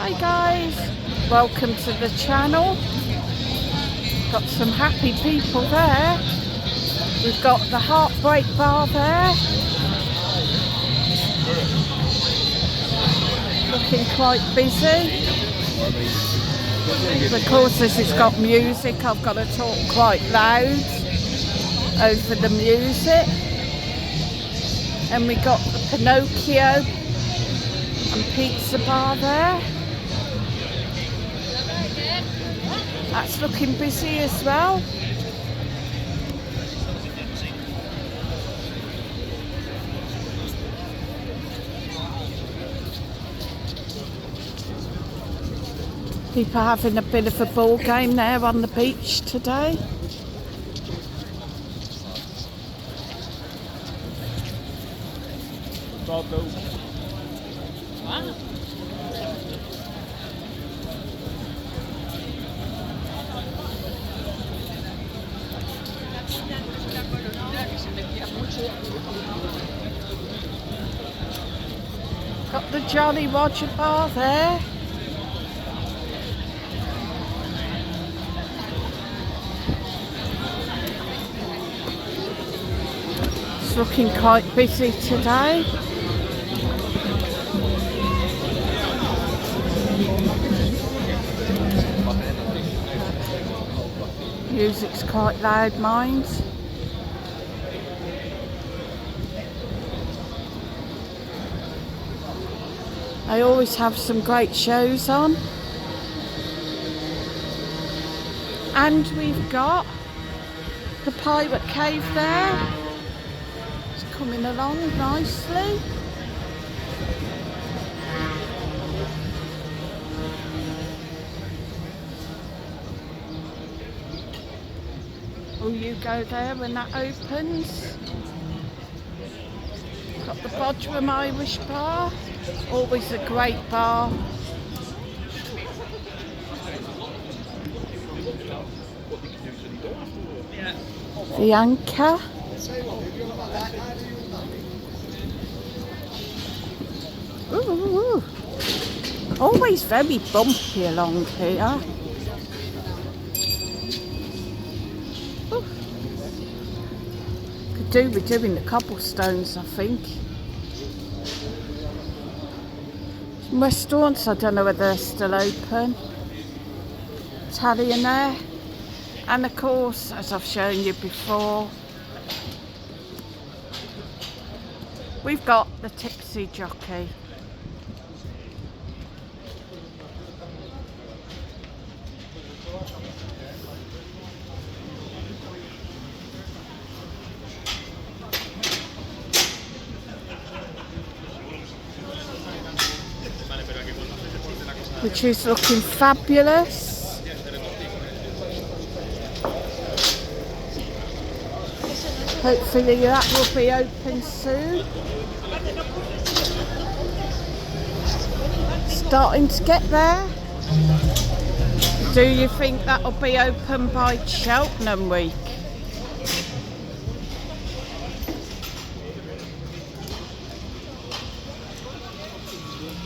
Hi guys, welcome to the channel. Got some happy people there. We've got the Heartbreak Bar there. Looking quite busy. Of course, as it's got music, I've got to talk quite loud over the music. And we got the Pinocchio and pizza bar there. That's looking busy as well. People having a bit of a ball game there on the beach today. Got the Jolly Roger bar there. It's looking quite busy today. Music's quite loud, mind. I always have some great shows on. And we've got the Pirate Cave there. It's coming along nicely. Will you go there when that opens? Got the Bodrum Irish Bar. Always a great bar. The Anchor. Ooh. Always very bumpy along here. Ooh. Could do with doing the cobblestones, I think. Some restaurants, I don't know whether they're still open. Italian there. And of course, as I've shown you before, we've got the Tipsy Jockey. Which is looking fabulous. Hopefully that will be open soon. Starting to get there. Do you think that'll be open by Cheltenham week?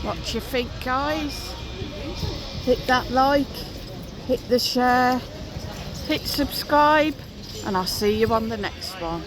What do you think, guys? Hit that like, hit the share, hit subscribe, and I'll see you on the next one.